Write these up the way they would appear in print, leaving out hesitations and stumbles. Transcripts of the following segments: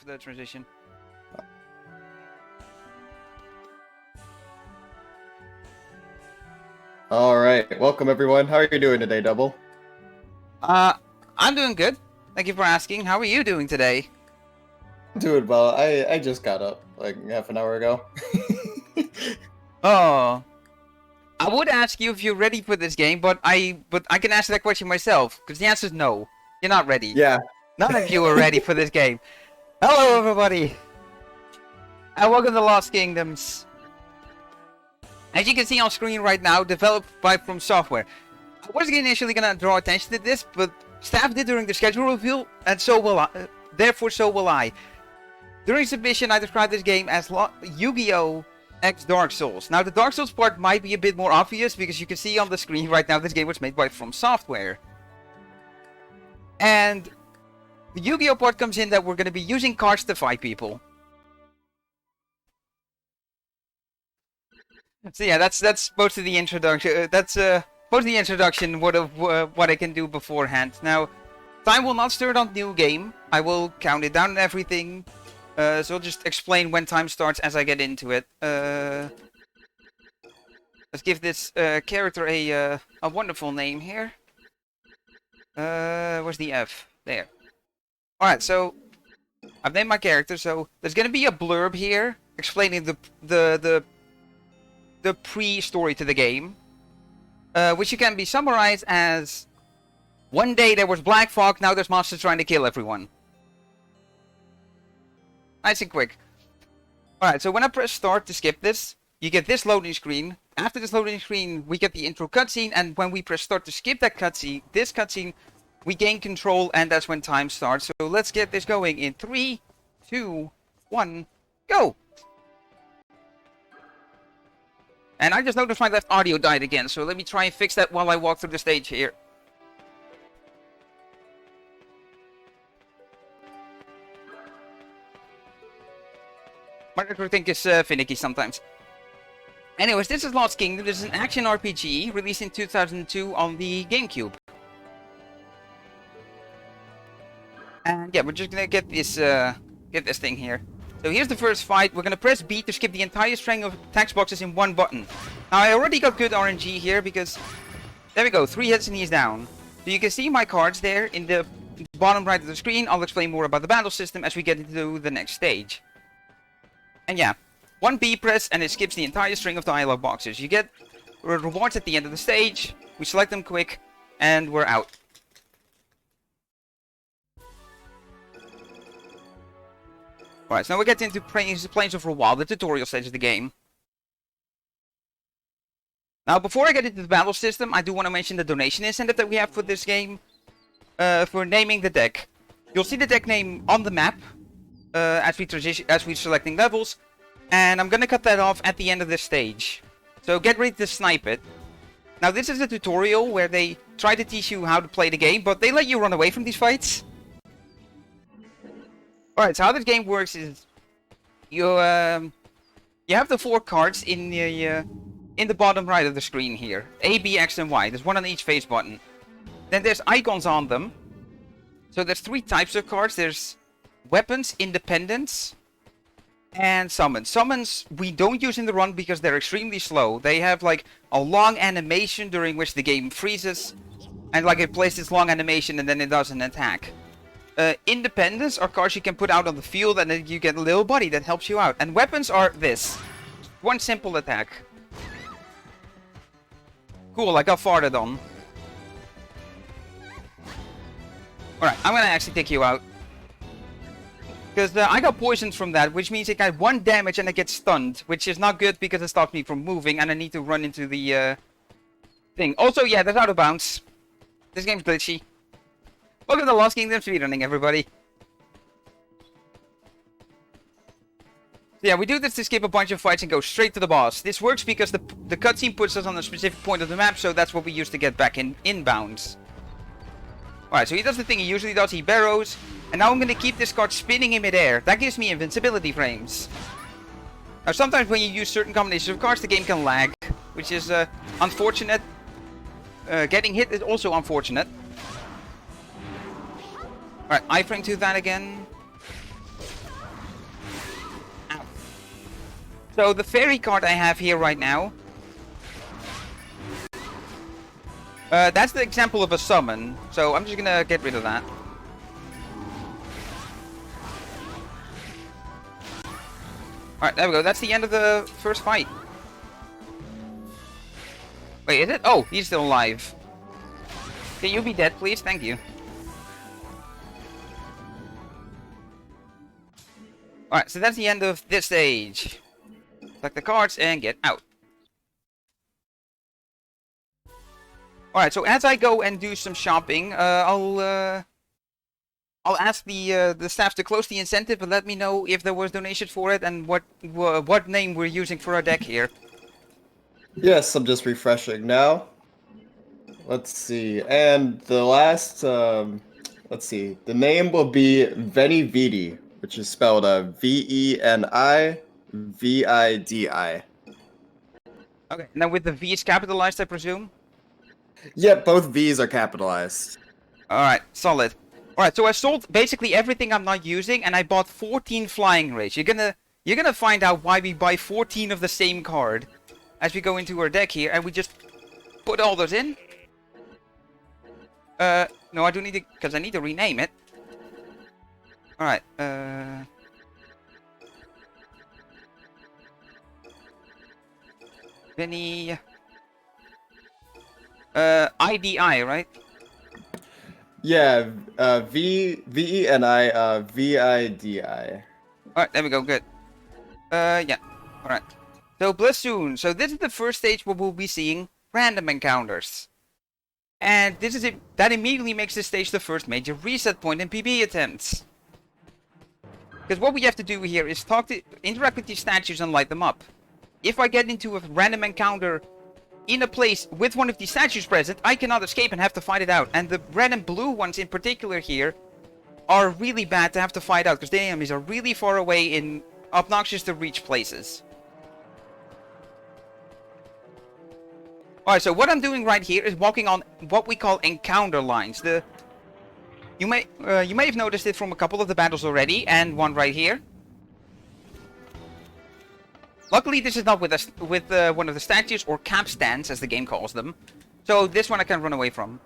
for the transition. Alright, welcome everyone. How are you doing today, Double? I'm doing good. Thank you for asking. How are you doing today? Doing well. I just got up like half an hour ago. Oh, I would ask you if you're ready for this game, but I can answer that question myself, because the answer is no. You're not ready. Yeah. None of you are ready for this game. Hello, everybody, and welcome to Lost Kingdoms. As you can see on screen right now, developed by From Software. I wasn't initially gonna draw attention to this, but staff did during the schedule reveal, and so will I. Therefore, so will I. During submission, I described this game as Yu-Gi-Oh! X Dark Souls. Now, the Dark Souls part might be a bit more obvious, because you can see on the screen right now this game was made by From Software. And the Yu-Gi-Oh! Part comes in that we're going to be using cards to fight people. So yeah, that's most of the introduction. Most of the introduction of what I can do beforehand. Now, time will not start on new game. I will count it down and everything. So I'll just explain when time starts as I get into it. Let's give this character a wonderful name here. Where's the F? There. Alright, so I've named my character, so there's gonna be a blurb here explaining the pre-story to the game. Which can be summarized as: one day there was black fog, now there's monsters trying to kill everyone. Nice and quick. Alright, so when I press start to skip this, you get this loading screen. After this loading screen, we get the intro cutscene, and when we press start to skip that cutscene, we gain control, and that's when time starts. So let's get this going in 3, 2, 1, go! And I just noticed my left audio died again, so let me try and fix that while I walk through the stage here. My recording is finicky sometimes. Anyways, this is Lost Kingdom. This is an action RPG released in 2002 on the GameCube. And yeah, we're just gonna get this thing here. So here's the first fight. We're gonna press B to skip the entire string of text boxes in one button. Now I already got good RNG here because there we go, 3 hits and he's down. So you can see my cards there in the bottom right of the screen. I'll explain more about the battle system as we get into the next stage. And yeah, 1 B press and it skips the entire string of dialogue boxes. You get rewards at the end of the stage. We select them quick and we're out. Alright, so now we get into Plains of Rewald, the tutorial stage of the game. Now, before I get into the battle system, I do want to mention the donation incentive that we have for this game. For naming the deck. You'll see the deck name on the map as we're selecting levels. And I'm going to cut that off at the end of this stage. So get ready to snipe it. Now, this is a tutorial where they try to teach you how to play the game, but they let you run away from these fights. Alright, so how this game works is you have the 4 cards in the bottom right of the screen here. A, B, X, and Y. There's one on each face button. Then there's icons on them. So there's 3 types of cards. There's weapons, independence, and summons. Summons we don't use in the run because they're extremely slow. They have like a long animation during which the game freezes. And like it plays this long animation and then it does an attack. Independence are cards you can put out on the field and then you get a little buddy that helps you out. And weapons are this. 1 simple attack. Cool, I got farted on. Alright, I'm gonna actually take you out. Because I got poisoned from that, which means it got 1 damage and I get stunned. Which is not good because it stops me from moving and I need to run into the thing. Also, yeah, that's out of bounds. This game's glitchy. Welcome to Lost Kingdom speedrunning, everybody. Yeah, we do this to skip a bunch of fights and go straight to the boss. This works because the cutscene puts us on a specific point of the map, so that's what we use to get back in inbounds. Alright, so he does the thing he usually does, he barrows. And now I'm going to keep this card spinning in midair. That gives me invincibility frames. Now sometimes when you use certain combinations of cards, the game can lag, which is unfortunate. Getting hit is also unfortunate. Alright, iframe to that again. So the fairy card I have here right now, that's the example of a summon. So I'm just gonna get rid of that. Alright, there we go. That's the end of the first fight. Wait, is it? Oh, he's still alive. Can you be dead, please? Thank you. Alright, so that's the end of this stage. Select the cards and get out. Alright, so as I go and do some shopping, I'll ask the staff to close the incentive and let me know if there was donation for it and what name we're using for our deck here. Yes, I'm just refreshing now. Let's see. And the last, let's see. The name will be Veni Vidi, which is spelled VENIVIDI. Okay, now with the V's capitalized, I presume? Yep, both V's are capitalized. Alright, solid. Alright, so I sold basically everything I'm not using and I bought 14 flying rays. You're gonna find out why we buy 14 of the same card as we go into our deck here, and we just put all those in. No, I do need to, because I need to rename it. Alright, Vinny... IDI, right? Yeah, VENIVIDI. Alright, there we go, good. Yeah, alright. So, Blessoon. So, this is the first stage where we'll be seeing random encounters. And this is it. That immediately makes this stage the first major reset point in PB attempts. Because what we have to do here is interact with these statues and light them up. If I get into a random encounter in a place with one of these statues present, I cannot escape and have to fight it out. And the red and blue ones in particular here are really bad to have to fight out, because the enemies are really far away in obnoxious to reach places. Alright, so what I'm doing right here is walking on what we call encounter lines. You may have noticed it from a couple of the battles already, and one right here. Luckily, this is not with one of the statues or capstans, as the game calls them. So this one I can run away from.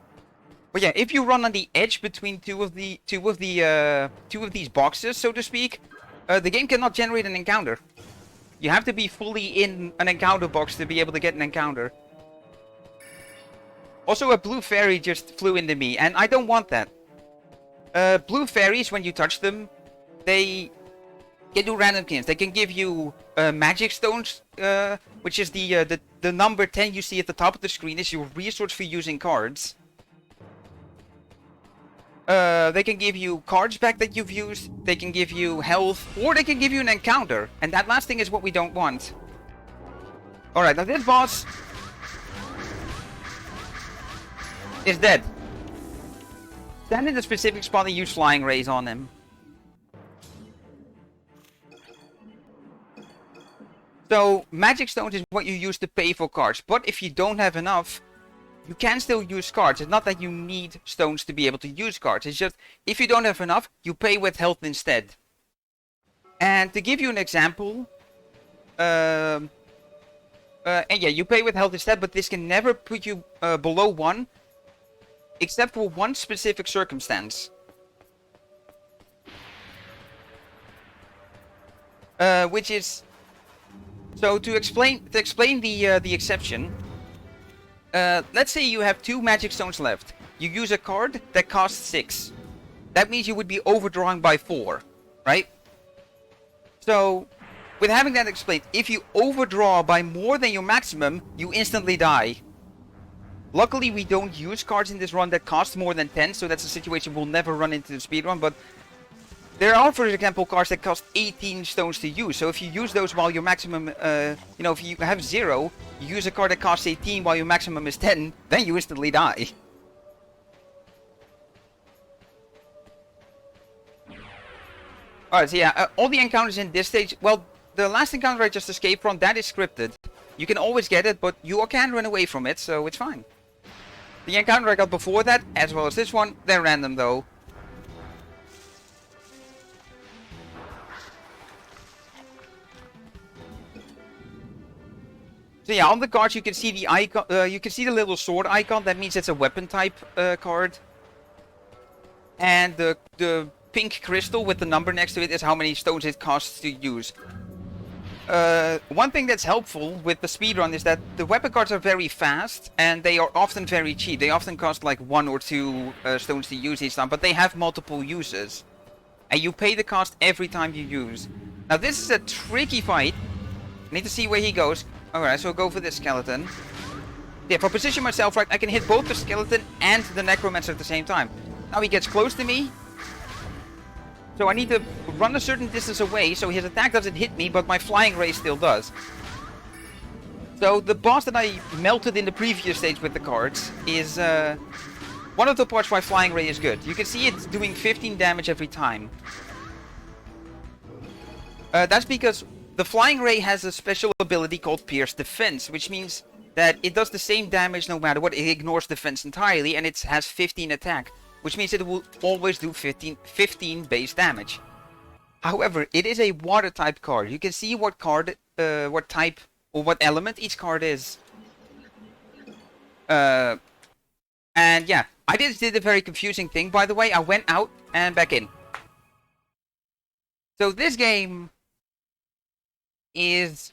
But yeah, if you run on the edge between two of these boxes, so to speak, the game cannot generate an encounter. You have to be fully in an encounter box to be able to get an encounter. Also, a blue fairy just flew into me, and I don't want that. Blue fairies, when you touch them, they can do random things. They can give you magic stones, which is the number 10 you see at the top of the screen is your resource for using cards. They can give you cards back that you've used. They can give you health, or they can give you an encounter. And that last thing is what we don't want. Alright, now this boss is dead. Stand in the specific spot and use flying rays on him. So, magic stones is what you use to pay for cards. But if you don't have enough, you can still use cards. It's not that you need stones to be able to use cards. It's just, if you don't have enough, you pay with health instead. And to give you an example, and yeah, you pay with health instead, but this can never put you below 1, except for one specific circumstance. Which is, so to explain the exception. Let's say you have 2 magic stones left. You use a card that costs 6. That means you would be overdrawing by 4, right? So, with having that explained, if you overdraw by more than your maximum, you instantly die. Luckily, we don't use cards in this run that cost more than 10, so that's a situation we'll never run into the speedrun, but there are, for example, cards that cost 18 stones to use. So if you use those while your maximum, you know, if you have 0, you use a card that costs 18 while your maximum is 10, then you instantly die. Alright, so yeah, all the encounters in this stage, well, the last encounter I just escaped from, that is scripted. You can always get it, but you can run away from it, so it's fine. The encounter I got before that, as well as this one, they're random though. So yeah, on the cards you can see the icon. You can see the little sword icon. That means it's a weapon type card. And the pink crystal with the number next to it is how many stones it costs to use. One thing that's helpful with the speedrun is that the weapon cards are very fast and they are often very cheap. They often cost like 1 or 2 stones to use each time, but they have multiple uses. And you pay the cost every time you use. Now this is a tricky fight. I need to see where he goes. Alright, so I'll go for this skeleton. Yeah, if I position myself right, I can hit both the skeleton and the necromancer at the same time. Now he gets close to me. So I need to run a certain distance away so his attack doesn't hit me, but my flying ray still does. So the boss that I melted in the previous stage with the cards is one of the parts why flying ray is good. You can see it's doing 15 damage every time. That's because the flying ray has a special ability called Pierce Defense, which means that it does the same damage no matter what. It ignores defense entirely, and it has 15 attack, which means it will always do 15 base damage. However, it is a water type card. You can see what card, what type, or what element each card is. And yeah, I just did a very confusing thing, by the way. I went out and back in. So this game is...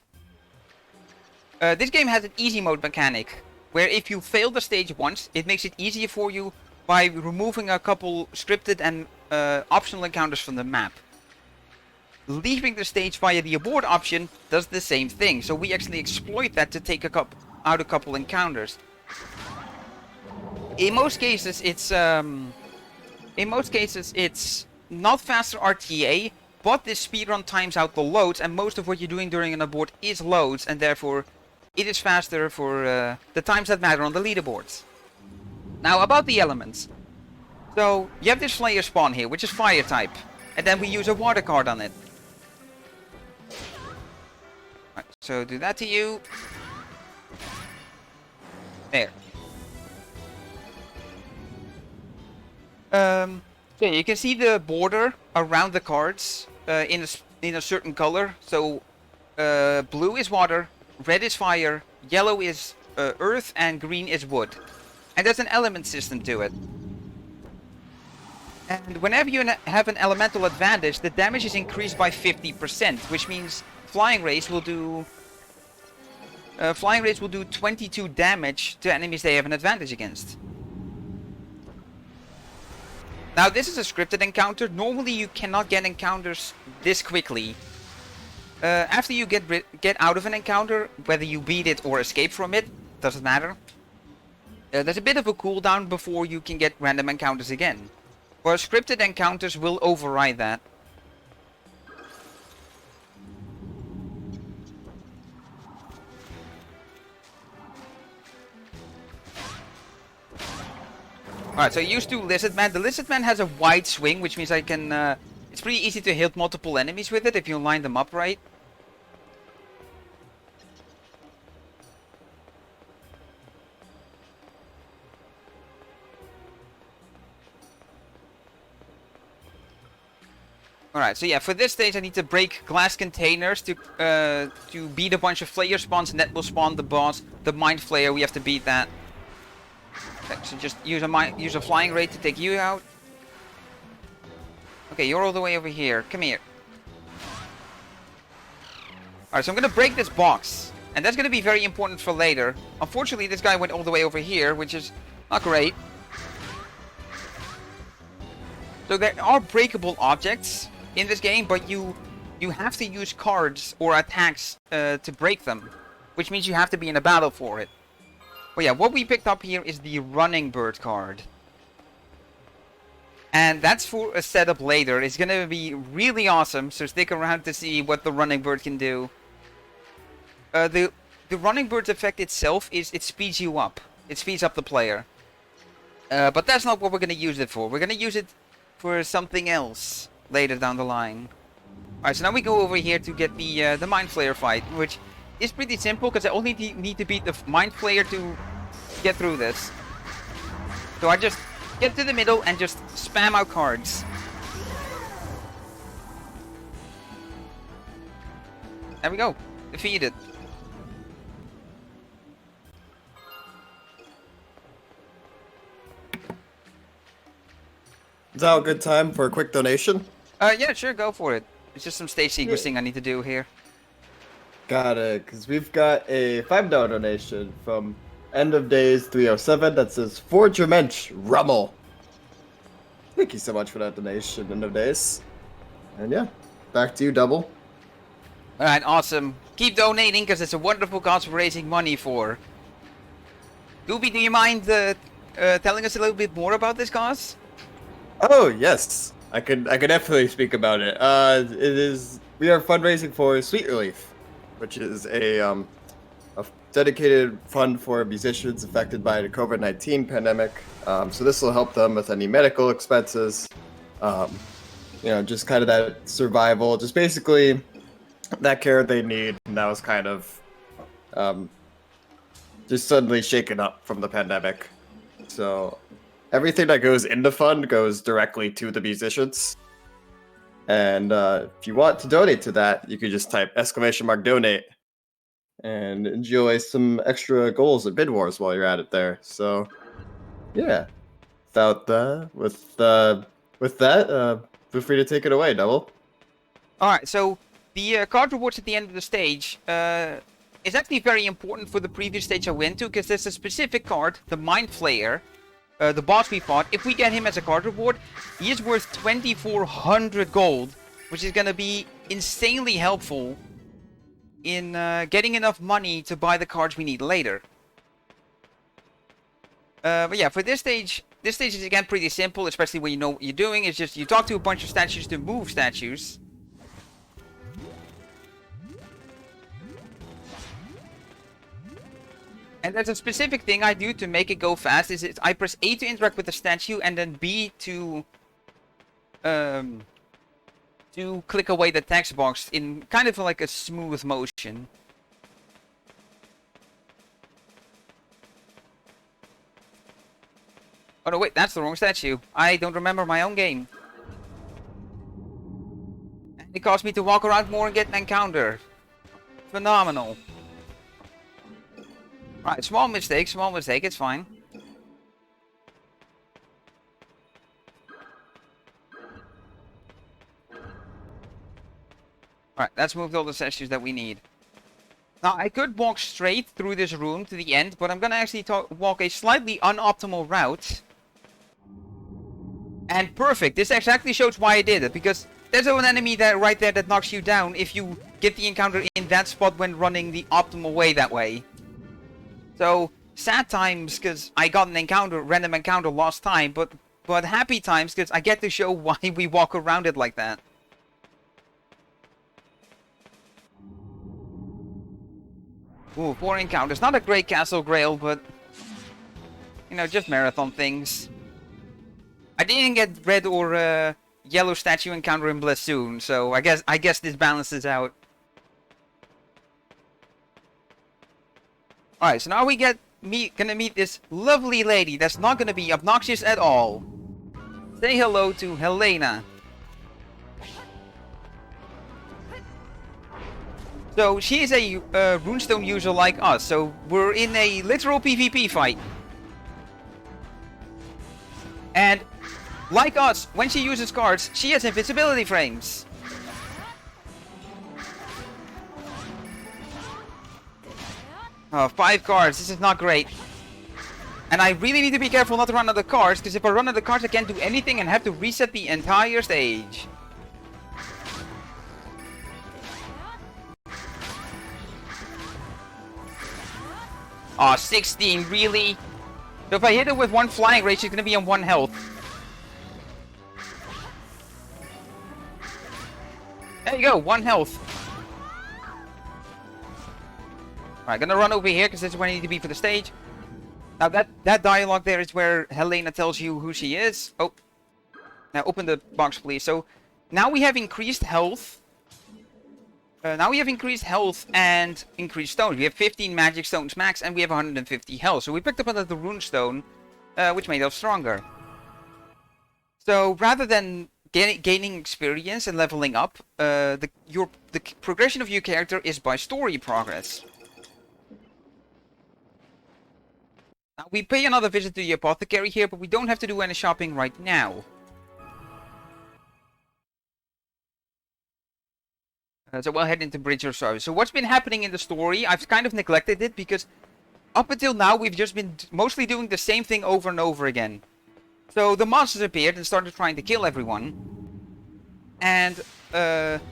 this game has an easy mode mechanic, where if you fail the stage once, it makes it easier for you by removing a couple scripted and optional encounters from the map. Leaving the stage via the abort option does the same thing, so we actually exploit that to take out a couple encounters. In most cases, it's not faster RTA, but this speedrun times out the loads, and most of what you're doing during an abort is loads, and therefore it is faster for the times that matter on the leaderboards. Now about the elements. So you have this Flayer spawn here, which is fire type, and then we use a water card on it. Right, so do that to you. There. So you can see the border around the cards in a certain color. So blue is water, red is fire, yellow is earth, and green is wood. And there's an element system to it. And whenever you have an elemental advantage, the damage is increased by 50%, which means flying rays will do 22 damage to enemies they have an advantage against. Now this is a scripted encounter. Normally you cannot get encounters this quickly. After you get out of an encounter, whether you beat it or escape from it, doesn't matter. There's a bit of a cooldown before you can get random encounters again. Where scripted encounters will override that. Alright, so used to Lizard Man. The Lizard Man has a wide swing, which means I can... it's pretty easy to hit multiple enemies with it if you line them up right. Alright, so yeah, for this stage I need to break glass containers to beat a bunch of Flayer spawns, and that will spawn the boss, the Mind Flayer. We have to beat that. Okay, so just use a flying ray to take you out. Okay, you're all the way over here. Come here. Alright, so I'm gonna break this box, and that's gonna be very important for later. Unfortunately, this guy went all the way over here, which is not great. So there are breakable objects in this game, but you have to use cards or attacks to break them, which means you have to be in a battle for it. Well, yeah, what we picked up here is the Running Bird card. And that's for a setup later. It's gonna be really awesome, so stick around to see what the Running Bird can do. The Running Bird's effect itself is it speeds you up. It speeds up the player. But that's not what we're gonna use it for. We're gonna use it for something else later down the line. Alright, so now we go over here to get the Mind Flayer fight, which is pretty simple because I only need to beat the Mind Flayer to get through this. So I just get to the middle and just spam out cards. There we go. Defeated. now a good time for a quick donation? Yeah, sure, go for it. It's just some stage sequencing I need to do here. Got it, because we've got a $5 donation from End of Days 307 that says, Forge your Mensch, Rummel. Thank you so much for that donation, End of Days. And yeah, back to you, Double. Alright, awesome. Keep donating, because it's a wonderful cause we're raising money for. Doobie, do you mind telling us a little bit more about this cause? Oh, yes. I could definitely speak about it. We are fundraising for Sweet Relief, which is a dedicated fund for musicians affected by the COVID-19 pandemic. So this will help them with any medical expenses, just kind of that survival, just basically that care they need. And that was kind of just suddenly shaken up from the pandemic. So everything that goes in the fund goes directly to the musicians. And if you want to donate to that, you can just type !donate and enjoy some extra goals at Bid Wars while you're at it there. So, yeah. With that, feel free to take it away, Double. Alright, so the card rewards at the end of the stage is actually very important for the previous stage I went to, because there's a specific card, the Mind Flayer, the boss we fought. If we get him as a card reward, he is worth 2,400 gold, which is going to be insanely helpful in getting enough money to buy the cards we need later. But yeah, for this stage is again pretty simple, especially when you know what you're doing. It's just you talk to a bunch of statues to move statues. And there's a specific thing I do to make it go fast. I press A to interact with the statue, and then B to click away the text box in kind of like a smooth motion. Oh no, wait, that's the wrong statue. I don't remember my own game. And it caused me to walk around more and get an encounter. Phenomenal. Right, small mistake, it's fine. Alright, let's move all the statues that we need. Now, I could walk straight through this room to the end, but I'm gonna actually walk a slightly unoptimal route. And perfect, this exactly shows why I did it, because there's an enemy right there that knocks you down if you get the encounter in that spot when running the optimal way that way. So, sad times, because I got an encounter, random encounter, lost time, but happy times, because I get to show why we walk around it like that. Ooh, 4 encounters. Not a great Castle Grail, but, you know, just marathon things. I didn't get red or yellow statue encounter in Blessoon, so I guess this balances out. Alright, so now we gonna meet this lovely lady that's not gonna be obnoxious at all. Say hello to Helena. So, she is a runestone user like us, so we're in a literal PvP fight. And, like us, when she uses cards, she has invincibility frames. Oh, 5 cards, this is not great. And I really need to be careful not to run out of cards, because if I run out of cards I can't do anything and have to reset the entire stage. Aw, 16, really? So if I hit her with 1 flying ray, she's gonna be on 1 health. There you go, 1 health. Alright, gonna run over here, because this is where I need to be for the stage. Now, that dialogue there is where Helena tells you who she is. Oh. Now, open the box, please. So, now we have increased health. Now we have increased health and increased stones. We have 15 magic stones max, and we have 150 health. So we picked up another rune stone, which made us stronger. So rather than gaining experience and leveling up, the progression of your character is by story progress. Now we pay another visit to the apothecary here, but we don't have to do any shopping right now. So we'll head into Bridge of Sorrow. So what's been happening in the story, I've kind of neglected it because up until now we've just been mostly doing the same thing over and over again. So the monsters appeared and started trying to kill everyone. And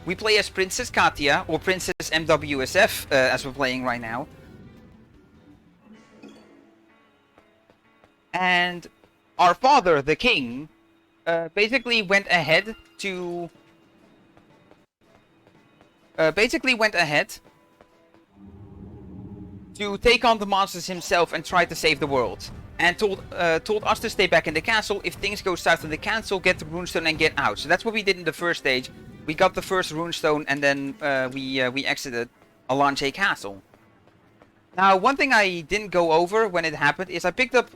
we play as Princess Katia, or Princess MWSF, as we're playing right now. And our father, the king, basically went ahead to... to take on the monsters himself and try to save the world. And told us to stay back in the castle. If things go south in the castle, get the runestone and get out. So that's what we did in the first stage. We got the first runestone and then we exited Alanche Castle. Now, one thing I didn't go over when it happened is I picked up,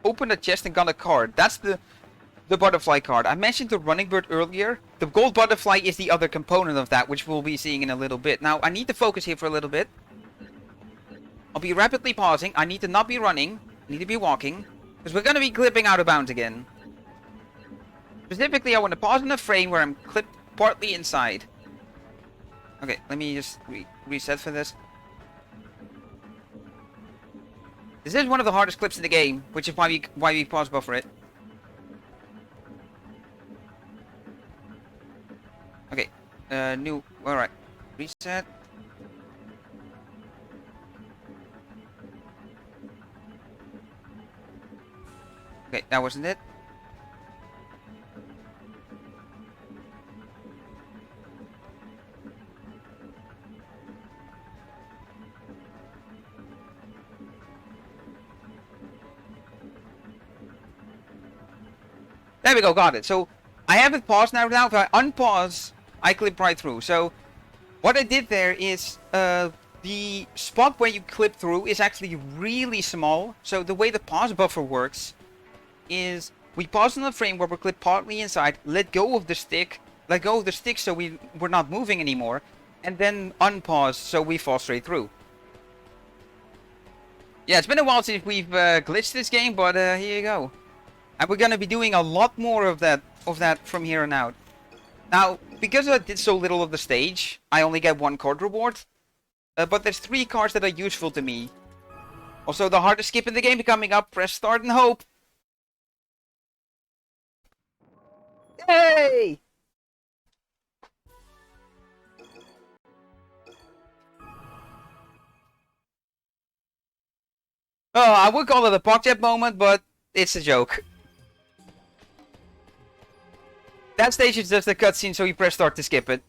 opened a chest and got a card. That's the butterfly card. I mentioned the running bird earlier. The gold butterfly is the other component of that, which we'll be seeing in a little bit. Now, I need to focus here for a little bit. I'll be rapidly pausing. I need to not be running. I need to be walking. Because we're going to be clipping out of bounds again. Specifically, I want to pause in a frame where I'm clipped partly inside. Okay, let me just reset for this. This is one of the hardest clips in the game, which is why we pause buffer it. Okay, alright. Reset. Okay, that wasn't it. There we go, got it. So, I have it paused now. If I unpause, I clip right through. So, what I did there is, the spot where you clip through is actually really small. So, the way the pause buffer works is we pause on the frame where we're clipped partly inside, let go of the stick so we're not moving anymore, and then unpause so we fall straight through. Yeah, it's been a while since we've glitched this game, but here you go. And we're gonna be doing a lot more of that from here on out. Now, because I did so little of the stage, I only get 1 card reward. But there's 3 cards that are useful to me. Also, the hardest skip in the game coming up. Press start and hope. Yay! Oh, I would call it a PogChamp moment, but it's a joke. That stage is just a cutscene, so you press start to skip it.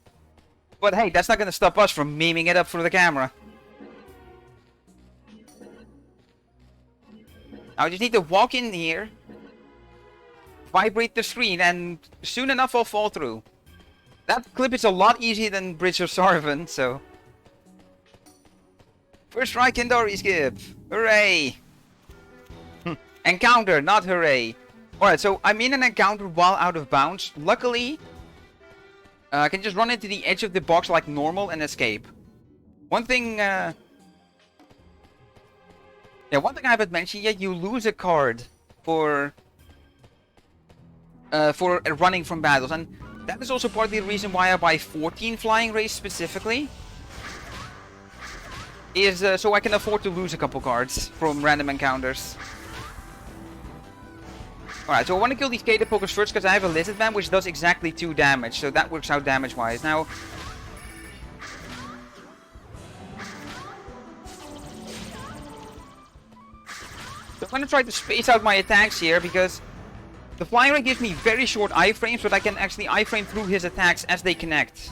But hey, that's not gonna stop us from memeing it up for the camera. Now I just need to walk in here, vibrate the screen, and soon enough I'll fall through. That clip is a lot easier than Bridge of Sarvan, so... First try Kendari skip! Hooray! Encounter, not hooray! Alright, so I'm in an encounter while out of bounds. Luckily, I can just run into the edge of the box like normal and escape. One thing I haven't mentioned yet, you lose a card for running from battles, and that is also partly the reason why I buy 14 flying rays specifically. Is so I can afford to lose a couple cards from random encounters. Alright, so I want to kill these Catapulters first because I have a Lizard Man which does exactly 2 damage, so that works out damage-wise. Now, so I'm going to try to space out my attacks here because the Flying Ray gives me very short iframes, but I can actually iframe through his attacks as they connect.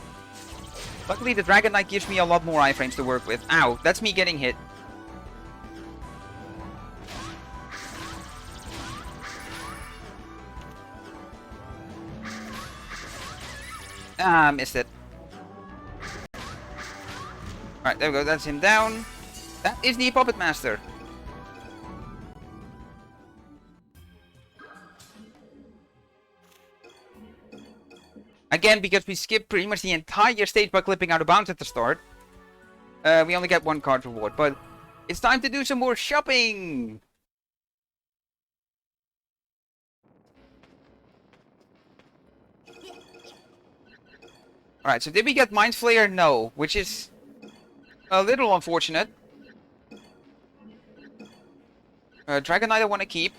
Luckily, the Dragon Knight gives me a lot more iframes to work with. Ow, that's me getting hit. Ah, missed it. Alright, there we go, that's him down. That is the Puppet Master. Again, because we skipped pretty much the entire stage by clipping out of bounds at the start, we only get 1 card reward. But it's time to do some more shopping! Alright, so did we get Mind Flayer? No, which is a little unfortunate. Dragon Knight I want to keep.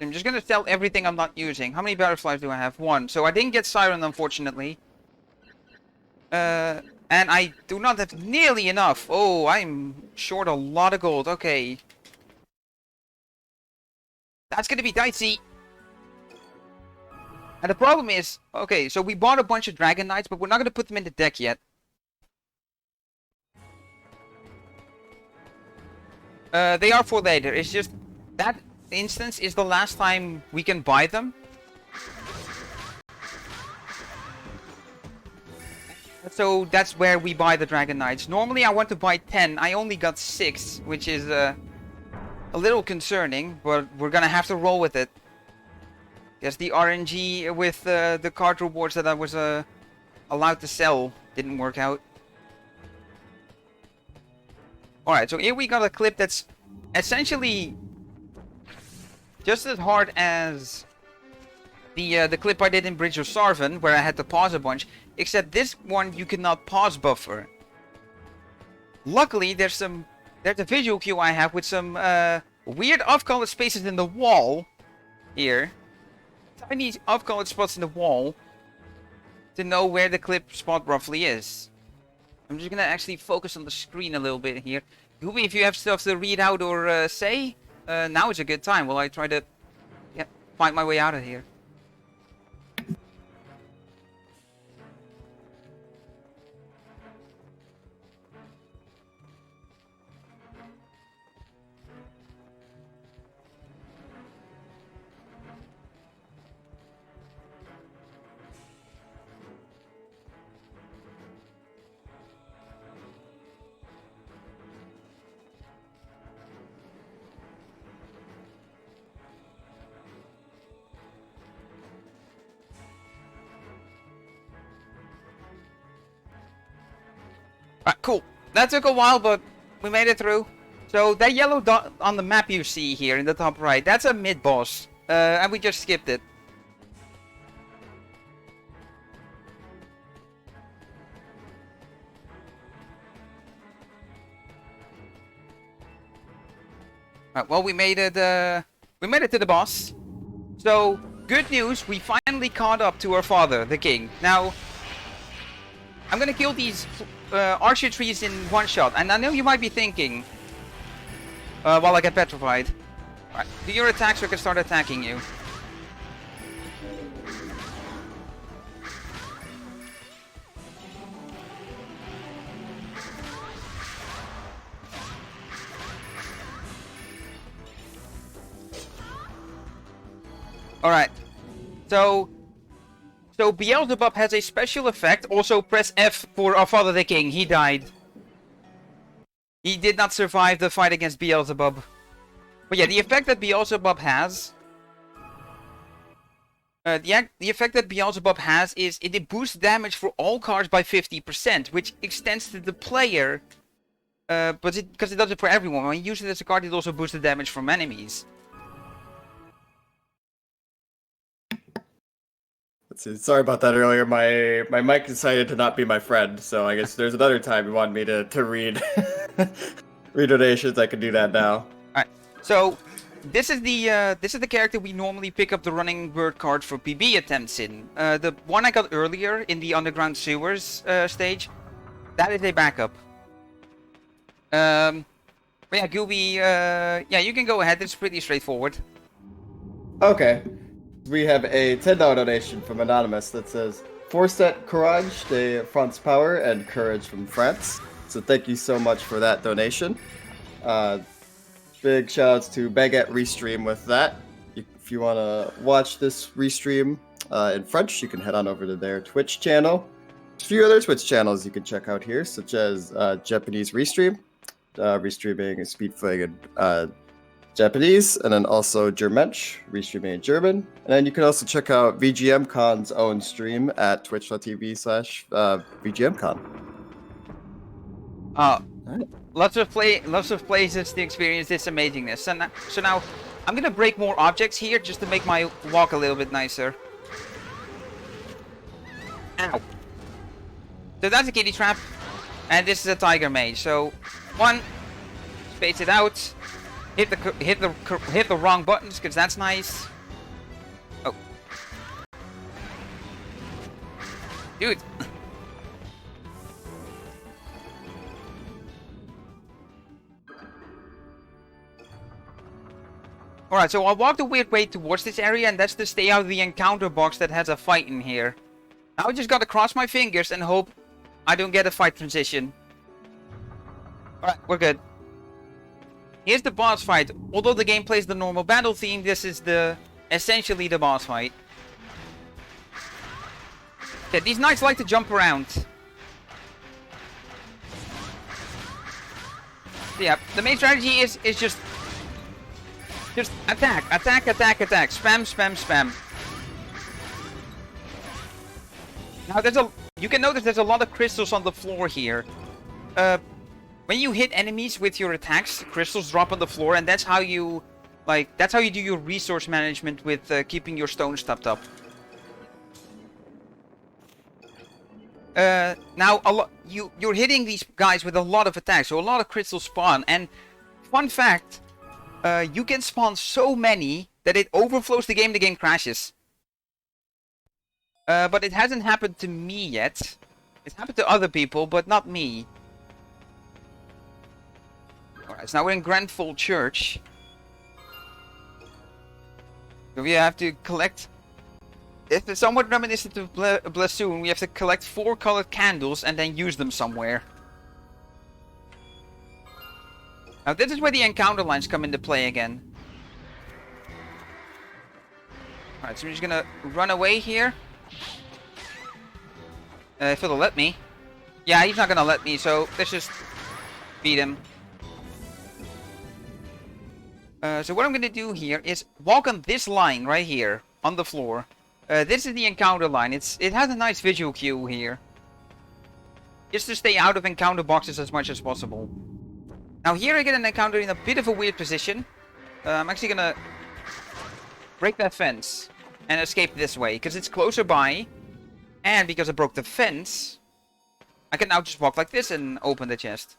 I'm just gonna sell everything I'm not using. How many butterflies do I have? 1. So I didn't get Siren, unfortunately. And I do not have nearly enough. Oh, I'm short a lot of gold. Okay. That's gonna be dicey. And the problem is, okay, so we bought a bunch of Dragon Knights, but we're not gonna put them in the deck yet. They are for later. It's just that instance is the last time we can buy them. So that's where we buy the Dragon Knights. Normally I want to buy 10. I only got 6, which is a little concerning, but we're gonna have to roll with it. Yes, the RNG with the card rewards that I was allowed to sell didn't work out. Alright, so here we got a clip that's essentially just as hard as the clip I did in Bridge of Sarvan, where I had to pause a bunch, except this one you cannot pause buffer. Luckily, there's a visual cue I have with some weird off-colored spaces in the wall here. Tiny off-colored spots in the wall to know where the clip spot roughly is. I'm just gonna actually focus on the screen a little bit here. Gooby, if you have stuff to read out or say, now is a good time while I try to find my way out of here. Alright, cool. That took a while, but we made it through. So that yellow dot on the map you see here in the top right, that's a mid-boss. And we just skipped it. Alright, well, we made it to the boss. So, good news, we finally caught up to our father, the king. Now, I'm gonna kill these archer trees in one shot, and I know you might be thinking, while I get petrified. Alright, do your attack so I can start attacking you. Alright, so Beelzebub has a special effect. Also press F for our father the king. He died. He did not survive the fight against Beelzebub. But yeah, the effect that Beelzebub has... the effect that Beelzebub has is it boosts damage for all cards by 50%, which extends to the player. Because it does it for everyone. When you use it as a card, it also boosts the damage from enemies. Sorry about that earlier. My mic decided to not be my friend, so I guess there's another time you want me to read read donations. I can do that now. Alright, so this is the character we normally pick up the running bird card for PB attempts in. The one I got earlier in the underground sewers stage, that is a backup. But yeah, Gooby, yeah, you can go ahead. It's pretty straightforward. Okay. We have a $10 donation from Anonymous that says, "Forset Courage de France Power and Courage from France." So thank you so much for that donation. Big shout outs to Baguette Restream with that. If you want to watch this restream in French, you can head on over to their Twitch channel. There's a few other Twitch channels you can check out here, such as Japanese Restream, restreaming Speedfling and Japanese, and then also Germensch, restreaming in German. And then you can also check out VGMCon's own stream at twitch.tv/VGMCon. Lots of places to experience this amazingness. So now I'm gonna break more objects here just to make my walk a little bit nicer. Ow. So that's a kitty trap, and this is a tiger mage. So, one, space it out, hit the wrong buttons because that's nice. Oh, dude. Alright, so I walked a weird way towards this area, and that's to stay out of the encounter box that has a fight in here. Now I just gotta cross my fingers and hope I don't get a fight transition. Alright, we're good. Here's the boss fight. Although the game plays the normal battle theme, this is essentially the boss fight. Okay, these knights like to jump around. Yeah, the main strategy is just attack, attack, attack, attack. Spam, spam, spam. Now you can notice there's a lot of crystals on the floor here. When you hit enemies with your attacks, crystals drop on the floor, and that's how you do your resource management with keeping your stones topped up. Now you're hitting these guys with a lot of attacks, so a lot of crystals spawn. And fun fact, you can spawn so many that it overflows the game crashes. But it hasn't happened to me yet. It's happened to other people, but not me. Alright, so now we're in Grandful Church. So we have to collect... It's somewhat reminiscent of Blasoon. We have to collect 4 colored candles and then use them somewhere. Now this is where the encounter lines come into play again. Alright, so we're just gonna run away here. If it'll let me. Yeah, he's not gonna let me, so let's just beat him. So what I'm gonna do here is walk on this line right here on the floor. This is the encounter line. It has a nice visual cue here. Just to stay out of encounter boxes as much as possible. Now here I get an encounter in a bit of a weird position. I'm actually gonna break that fence and escape this way because it's closer by. And because I broke the fence, I can now just walk like this and open the chest.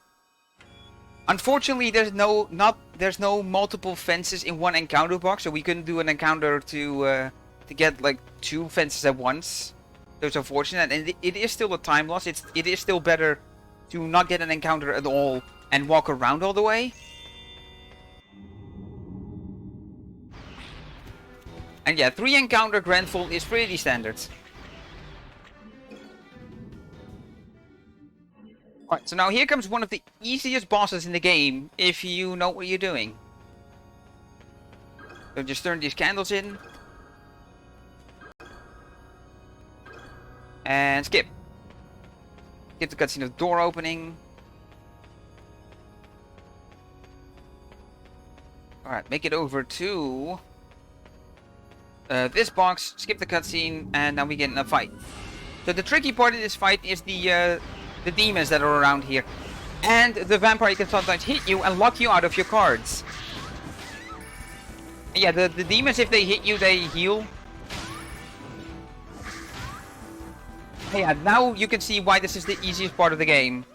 Unfortunately, there's no multiple fences in one encounter box, so we couldn't do an encounter to get like 2 fences at once. That's unfortunate, and it is still a time loss. It is still better to not get an encounter at all and walk around all the way. And yeah, 3 encounter Grandful is pretty standard. Alright, so now here comes one of the easiest bosses in the game, if you know what you're doing. So just turn these candles in. And skip. Skip the cutscene of the door opening. Alright, make it over to this box, skip the cutscene, and now we get in a fight. So the tricky part of this fight is the demons that are around here. And the vampire can sometimes hit you and lock you out of your cards. Yeah, the demons, if they hit you, they heal. Yeah, now you can see why this is the easiest part of the game.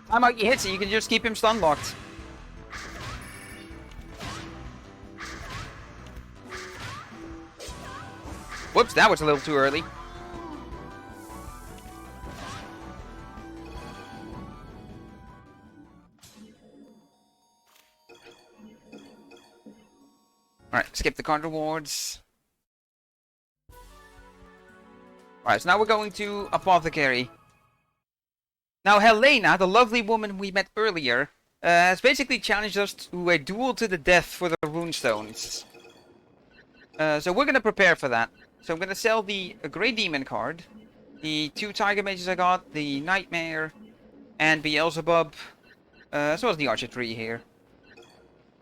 Time out he hits it, you can just keep him stun locked. Whoops, that was a little too early. Alright, skip the card rewards. Alright, so now we're going to Apothecary. Now Helena, the lovely woman we met earlier, has basically challenged us to a duel to the death for the runestones. So we're gonna prepare for that. So I'm gonna sell the Grey Demon card, the 2 Tiger Mages I got, the Nightmare, and Beelzebub, as well as the Archer Tree here.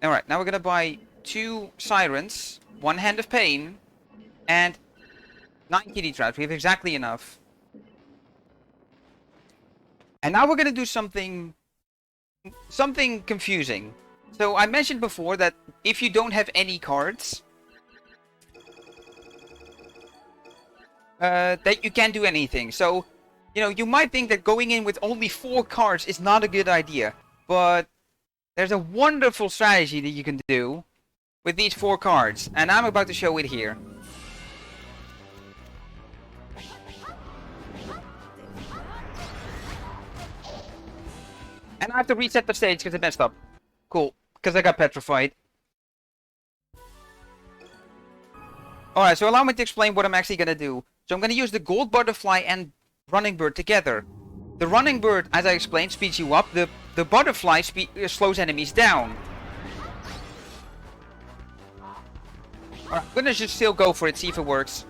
Alright, now we're gonna buy 2 Sirens, 1 Hand of Pain, and 9 Kitty Traps. We have exactly enough. And now we're gonna do something something confusing. So I mentioned before that if you don't have any cards, that you can't do anything. So, you know, you might think that going in with only 4 cards is not a good idea, but there's a wonderful strategy that you can do with these 4 cards, and I'm about to show it here. And I have to reset the stage because it messed up. Cool, because I got petrified. Alright, so allow me to explain what I'm actually going to do. So I'm going to use the Gold Butterfly and Running Bird together. The Running Bird, as I explained, speeds you up. The Butterfly slows enemies down. Alright, I'm going to just still go for it, see if it works.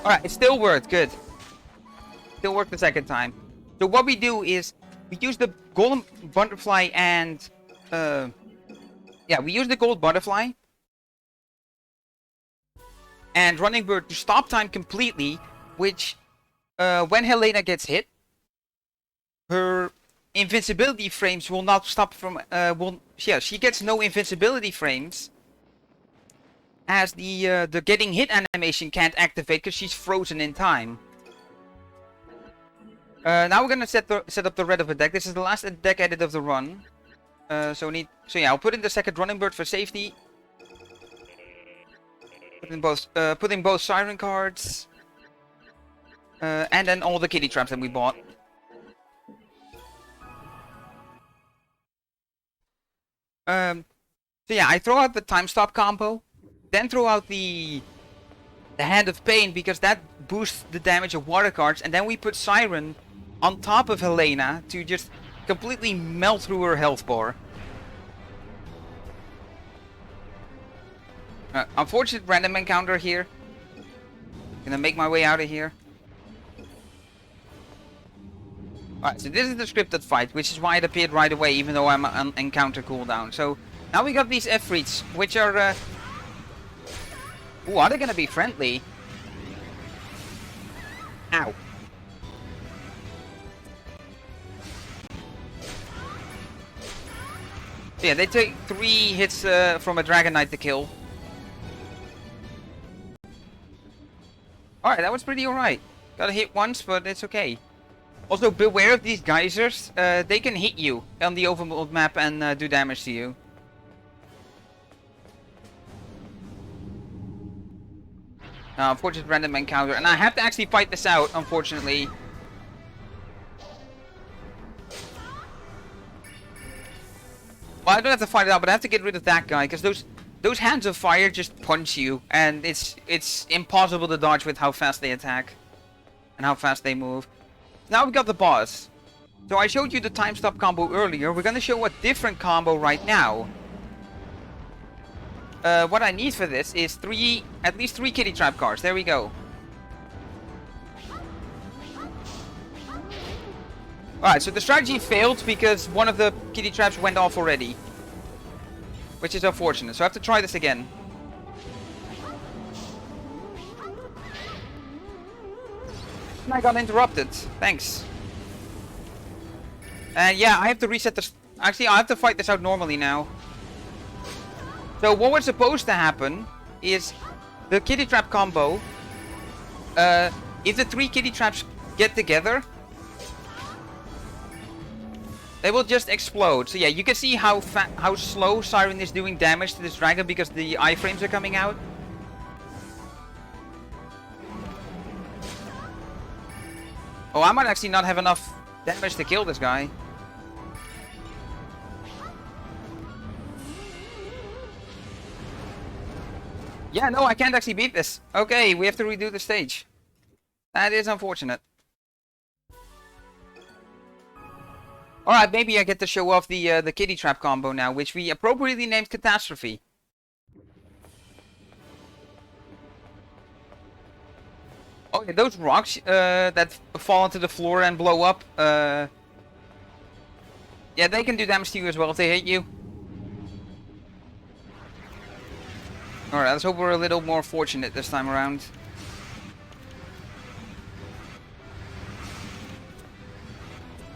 Alright, it still worked, good. Still worked the second time. So what we do is, we use the Golden Butterfly and... yeah, we use the Gold Butterfly and Running Bird to stop time completely, which, when Helena gets hit, her invincibility frames will not stop from... she gets no invincibility frames, as the getting hit animation can't activate because she's frozen in time. Now we're gonna set up the red of the deck. This is the last deck edit of the run. So yeah, I'll put in the second Running Bird for safety. Put in both Siren cards. And then all the kitty traps that we bought. So yeah, I throw out the time stop combo. Then throw out the Hand of Pain, because that boosts the damage of water cards. And then we put Siren on top of Helena to just completely melt through her health bar. Unfortunate random encounter here. Gonna make my way out of here. Alright, so this is the scripted fight, which is why it appeared right away, even though I'm on encounter cooldown. So now we got these Efreets, which are... Ooh, are they gonna be friendly? Ow. Yeah, they take 3 hits from a Dragon Knight to kill. Alright, that was pretty alright. Got hit once, but it's okay. Also, beware of these geysers. They can hit you on the overworld map and do damage to you. Unfortunate random encounter. And I have to actually fight this out, unfortunately. Well, I don't have to fight it out, but I have to get rid of that guy, because those hands of fire just punch you, and it's impossible to dodge with how fast they attack and how fast they move. Now we got the boss. So I showed you the time stop combo earlier. We're gonna show a different combo right now. What I need for this is at least 3 kitty trap cards. There we go. Alright, so the strategy failed because one of the kitty traps went off already. Which is unfortunate, so I have to try this again. And I got interrupted. Thanks. And yeah, I have to reset the... Actually, I have to fight this out normally now. So what was supposed to happen is the kitty trap combo. If the 3 kitty traps get together, they will just explode. So yeah, you can see how slow Siren is doing damage to this dragon because the iframes are coming out. Oh, I might actually not have enough damage to kill this guy. Yeah, no, I can't actually beat this. Okay, we have to redo the stage. That is unfortunate. Alright, maybe I get to show off the kitty trap combo now, which we appropriately named Catastrophe. Oh yeah, those rocks that fall onto the floor and blow up, yeah, they can do damage to you as well if they hit you. Alright, let's hope we're a little more fortunate this time around.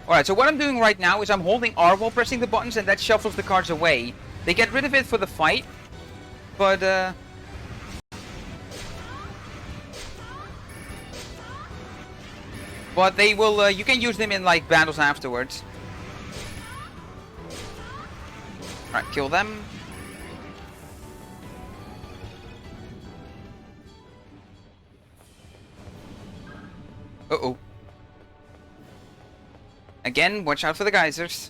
Alright, so what I'm doing right now is I'm holding R while pressing the buttons, and that shuffles the cards away. They get rid of it for the fight, but they will, you can use them in like battles afterwards. Alright, kill them. Uh-oh. Again, watch out for the geysers.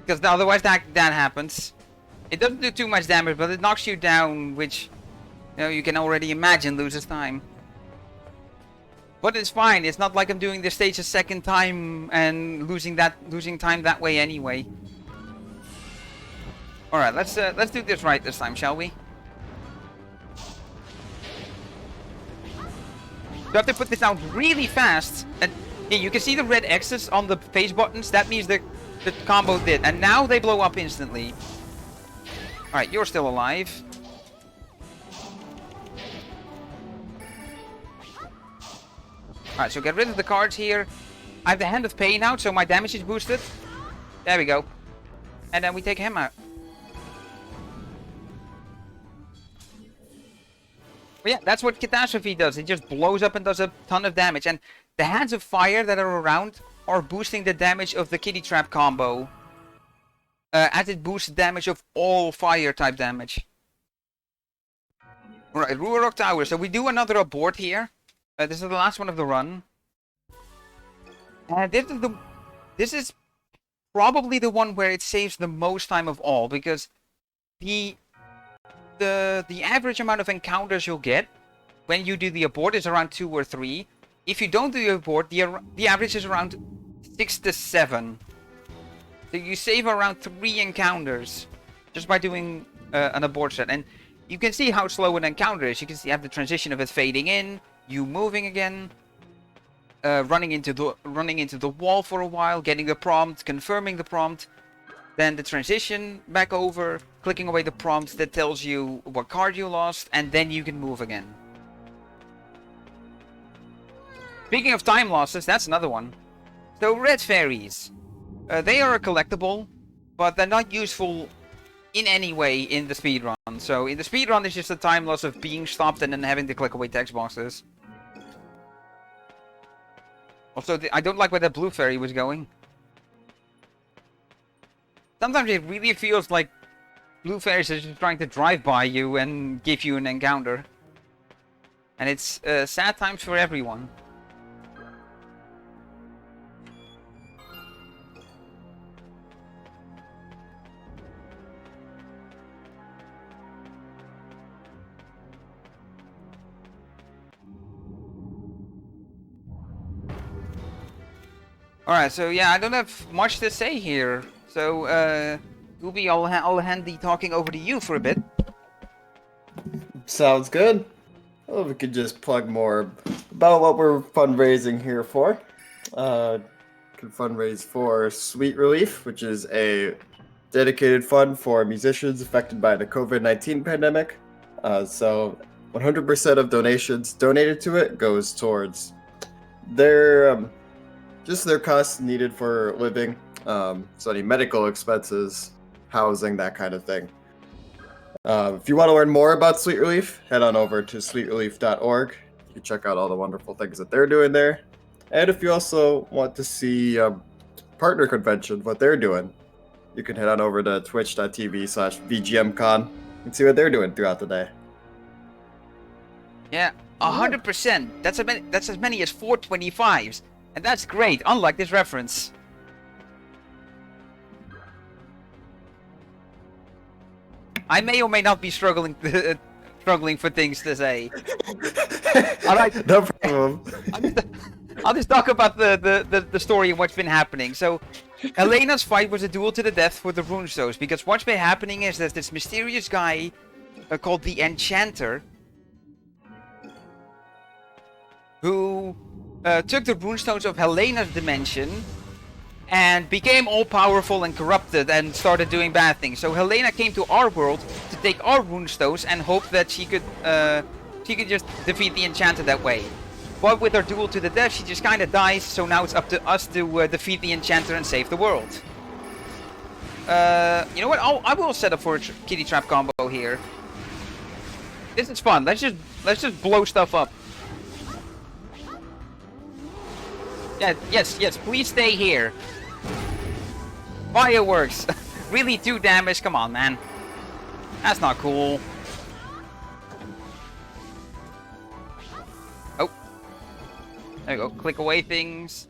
Because otherwise that happens. It doesn't do too much damage, but it knocks you down, which, you know, you can already imagine loses time. But it's fine. It's not like I'm doing this stage a second time and losing time that way anyway. All right, let's do this right this time, shall we? You have to put this out really fast, and yeah, you can see the red X's on the face buttons. That means the combo did, and now they blow up instantly. All right, you're still alive. Alright, so get rid of the cards here. I have the Hand of Pain out, so my damage is boosted. There we go. And then we take him out. But yeah, that's what Catastrophe does. It just blows up and does a ton of damage. And the Hands of Fire that are around are boosting the damage of the Kitty Trap combo. As it boosts the damage of all fire type damage. Alright, Ruarok Tower. So we do another abort here. This is the last one of the run. And this is probably the one where it saves the most time of all, because the average amount of encounters you'll get when you do the abort is around 2 or 3. If you don't do the abort, the average is around 6 to 7. So you save around 3 encounters just by doing an abort set. And you can see how slow an encounter is. You can see you have the transition of it fading in, you moving again, running into the wall for a while, getting the prompt, confirming the prompt, then the transition back over, clicking away the prompt that tells you what card you lost, and then you can move again. Speaking of time losses, that's another one. So red fairies, they are a collectible, but they're not useful in any way in the speedrun. So in the speedrun, it's just a time loss of being stopped and then having to click away text boxes. Also, I don't like where that blue fairy was going. Sometimes it really feels like blue fairies are just trying to drive by you and give you an encounter. And it's sad times for everyone. Alright, so yeah, I don't have much to say here. So, Gooby, I'll hand the talking over to you for a bit. Sounds good. Well, we could just plug more about what we're fundraising here for. Can fundraise for Sweet Relief, which is a dedicated fund for musicians affected by the COVID-19 pandemic. So 100% of donations donated to it goes towards their just their costs needed for living, so any medical expenses, housing, that kind of thing. If you want to learn more about Sweet Relief, head on over to sweetrelief.org. You can check out all the wonderful things that they're doing there. And if you also want to see Partner Convention, what they're doing, you can head on over to twitch.tv/VGMCon and see what they're doing throughout the day. Yeah, 100%. That's as many as 425s. And that's great, unlike this reference. I may or may not be struggling for things to say. Alright. No problem. I'll just talk about the story and what's been happening. So, Helena's fight was a duel to the death for the runestones, because what's been happening is there's this mysterious guy called the Enchanter, who took the runestones of Helena's dimension and became all-powerful and corrupted and started doing bad things. So Helena came to our world to to take our runestones and hope that she could just defeat the enchanter that way. But with her duel to the death, she just kind of dies, so now it's up to us to defeat the enchanter and save the world. You know what? I will set up for a kitty trap combo here. This is fun. Let's just blow stuff up. Yeah, yes, please stay here. Fireworks. Really 2 damage? Come on, man. That's not cool. Oh. There you go. Click away things.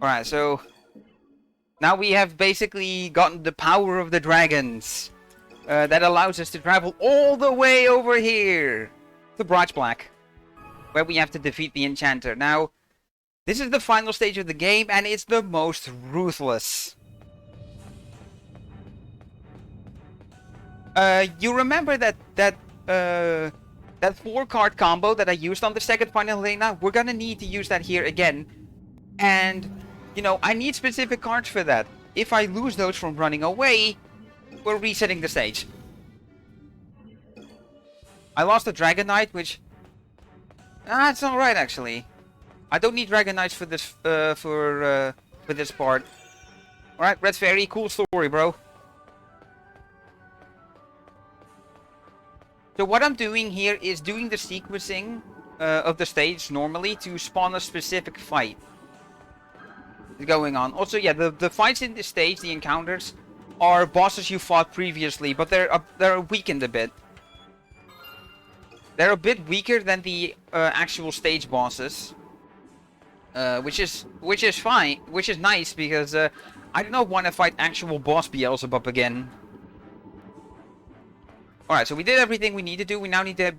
Alright, so... now we have basically gotten the power of the dragons. That allows us to travel all the way over here. To Broch Black. Where we have to defeat the enchanter. Now, this is the final stage of the game, and it's the most ruthless. You remember that 4-card combo that I used on the second final Helena? We're gonna need to use that here again. And, you know, I need specific cards for that. If I lose those from running away, we're resetting the stage. I lost the Dragon Knight, which... it's alright, actually. I don't need Dragon Knights for this, for this part. Alright, Red Fairy, cool story, bro. So what I'm doing here is doing the sequencing of the stage normally to spawn a specific fight going on. Also, yeah, the fights in this stage, the encounters, are bosses you fought previously, but they're weakened a bit. They're a bit weaker than the actual stage bosses, which is fine, which is nice because I don't want to fight actual boss Beelzebub again. Alright, so we did everything we need to do. We now need to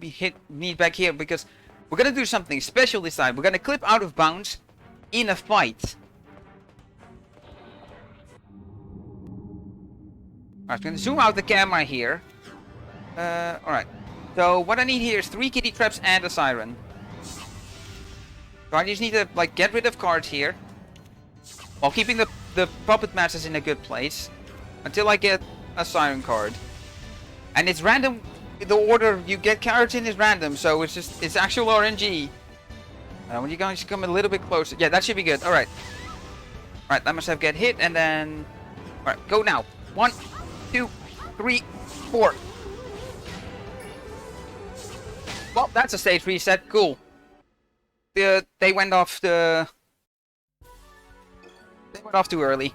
need back here because we're gonna do something special this time. We're gonna clip out of bounds in a fight. Alright, I'm gonna zoom out the camera here. Alright. So what I need here is 3 kitty traps and a siren. So I just need to like get rid of cards here, while keeping the puppet masters in a good place, until I get a siren card. And it's random. The order you get cards in is random, so it's actual RNG. When you guys come a little bit closer, yeah, that should be good. All right, that must have get hit, and then all right, go now. 1, 2, 3, 4. Well, that's a stage reset. Cool. They went off too early.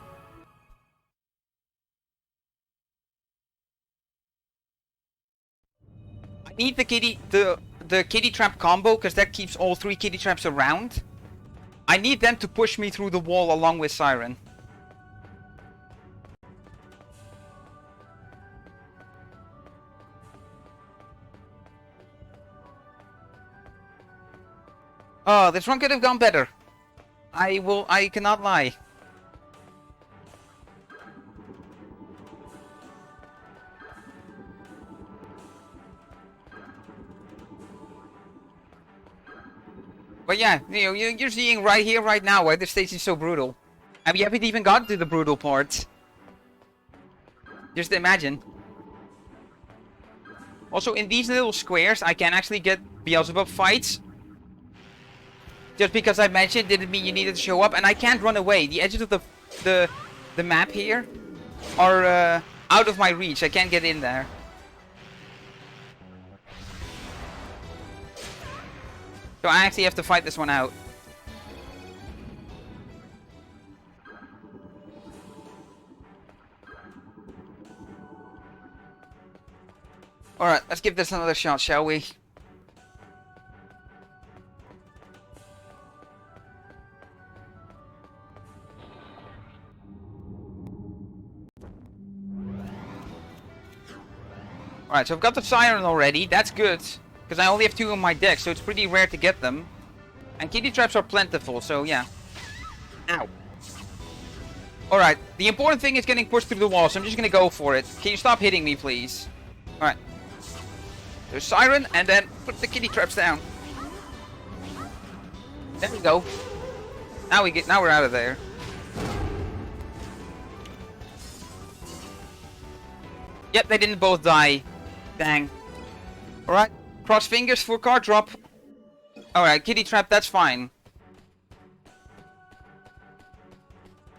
I need the kitty trap combo because that keeps all 3 kitty traps around. I need them to push me through the wall along with Siren. Oh, this one could have gone better. I cannot lie. But yeah, you know, you're seeing right here, right now, why this stage is so brutal. And we haven't even gotten to the brutal parts. Just imagine. Also, in these little squares, I can actually get Beelzebub fights. Just because I mentioned didn't mean you needed to show up, and I can't run away. The edges of the map here are out of my reach. I can't get in there. So I actually have to fight this one out. Alright, let's give this another shot, shall we? Alright, so I've got the Siren already. That's good. Because I only have 2 on my deck, so it's pretty rare to get them. And kitty traps are plentiful, so yeah. Ow. Alright, the important thing is getting pushed through the wall, so I'm just gonna go for it. Can you stop hitting me, please? Alright. There's Siren, and then put the kitty traps down. There we go. Now we're out of there. Yep, they didn't both die. Dang. Alright, cross fingers for card drop. Alright, kitty trap, that's fine.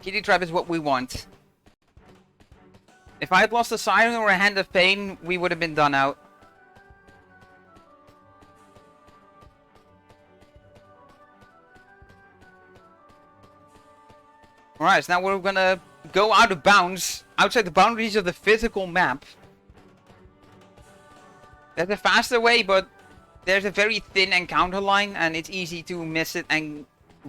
Kitty trap is what we want. If I had lost a Siren or a Hand of Pain, we would have been done out. Alright, so now we're gonna go out of bounds, outside the boundaries of the physical map. There's a faster way, but there's a very thin encounter line, and it's easy to miss it and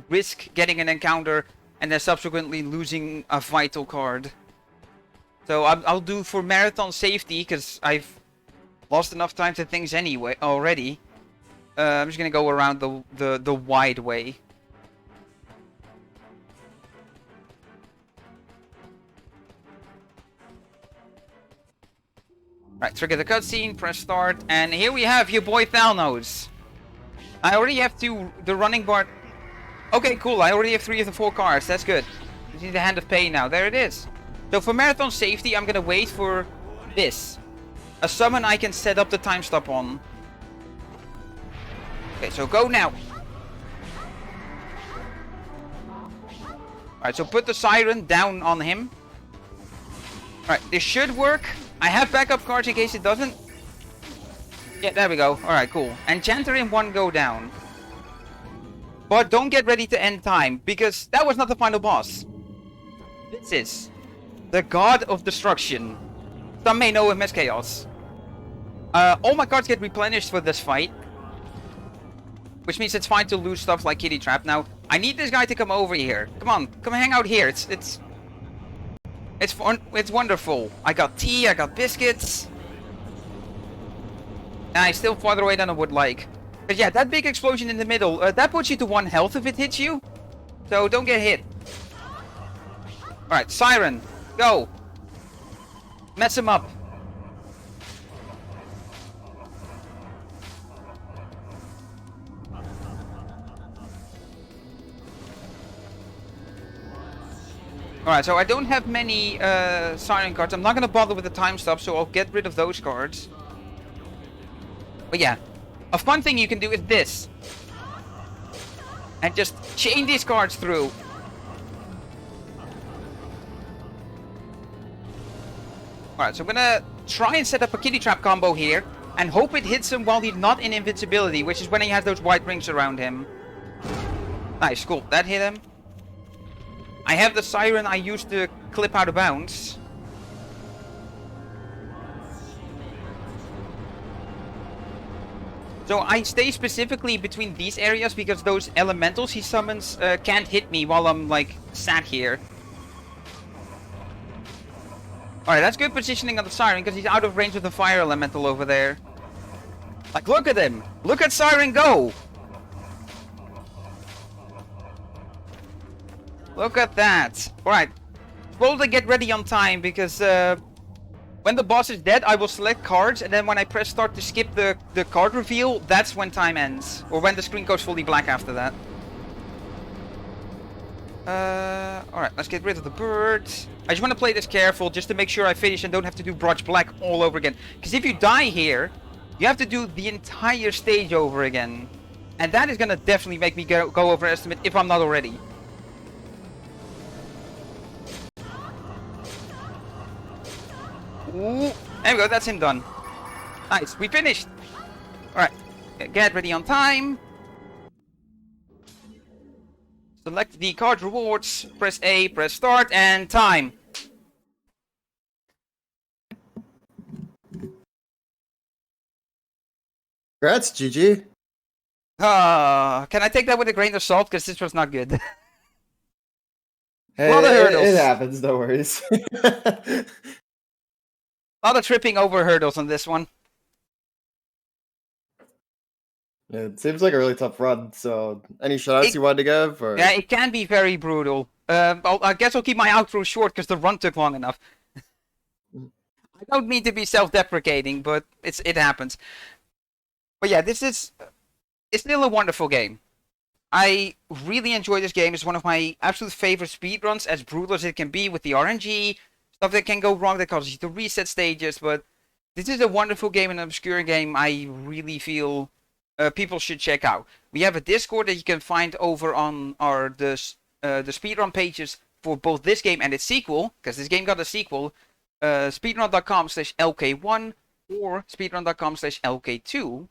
risk getting an encounter and then subsequently losing a vital card. So I'll do for marathon safety, because I've lost enough time to things anyway already. I'm just gonna go around the wide way. Right, trigger the cutscene, press start, and here we have your boy Thalnos. I already have the running bar. Okay, cool, I already have 3 of the 4 cards, that's good. I need the Hand of Pain now, there it is. So for marathon safety, I'm gonna wait for this. A summon I can set up the time stop on. Okay, so go now. Alright, so put the Siren down on him. Alright, this should work. I have backup cards in case it doesn't. Yeah, there we go. Alright, cool. Enchanter in 1 go down. But don't get ready to end time, because that was not the final boss. This is the God of Destruction. Some may know him as Chaos. All my cards get replenished for this fight. Which means it's fine to lose stuff like Kitty Trap. Now, I need this guy to come over here. Come on, come hang out here. It's fun. It's wonderful. I got tea, I got biscuits. And I still farther away than I would like. But yeah, that big explosion in the middle, that puts you to 1 health if it hits you. So don't get hit. Alright, Siren, go. Mess him up. Alright, so I don't have many Siren cards. I'm not going to bother with the time stop, so I'll get rid of those cards. But yeah, a fun thing you can do is this. And just chain these cards through. Alright, so I'm going to try and set up a Kitty Trap combo here. And hope it hits him while he's not in invincibility, which is when he has those white rings around him. Nice, cool. That hit him. I have the Siren I used to clip out of bounds. So I stay specifically between these areas because those elementals he summons can't hit me while I'm like sat here. Alright, that's good positioning on the Siren because he's out of range of the fire elemental over there. Like, look at him! Look at Siren go! Look at that. Alright. Slowly get ready on time because when the boss is dead, I will select cards and then when I press start to skip the card reveal, that's when time ends. Or when the screen goes fully black after that. Alright, let's get rid of the bird. I just want to play this careful just to make sure I finish and don't have to do Brotch Black all over again. Because if you die here, you have to do the entire stage over again. And that is going to definitely make me go overestimate if I'm not already. Ooh, there we go, that's him done. Nice, we finished. Alright, get ready on time. Select the card rewards, press A, press start, and time. Congrats, GG. Can I take that with a grain of salt? Because this was not good. Hey, A lot of hurdles. It happens, no worries. A lot of tripping over hurdles on this one. Yeah, it seems like a really tough run, so any shoutouts you wanted to give? Or? Yeah, it can be very brutal. I guess I'll keep my outro short because the run took long enough. I don't mean to be self-deprecating, but it happens. But yeah, it's still a wonderful game. I really enjoy this game. It's one of my absolute favorite speedruns, as brutal as it can be with the RNG, stuff that can go wrong that causes you to reset stages. But this is a wonderful game, an obscure game. I really feel people should check out. We have a Discord that you can find over on the speedrun pages for both this game and its sequel, because this game got a sequel. Speedrun.com/LK1 or speedrun.com/LK2.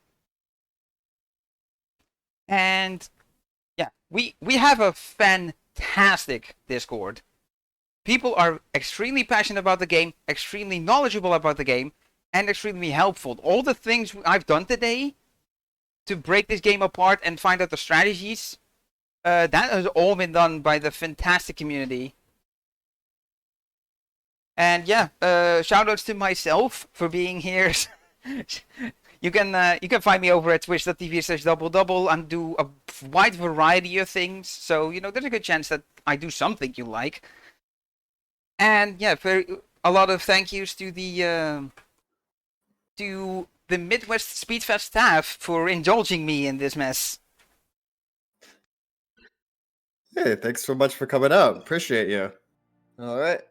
And yeah, we have a fantastic Discord. People are extremely passionate about the game, extremely knowledgeable about the game, and extremely helpful. All the things I've done today to break this game apart and find out the strategies, that has all been done by the fantastic community. And yeah, shoutouts to myself for being here. You can find me over at twitch.tv/DoubleDubbel and do a wide variety of things. So there's a good chance that I do something you like. And yeah, a lot of thank yous to the Midwest Speedfest staff for indulging me in this mess. Hey, thanks so much for coming out. Appreciate you. All right.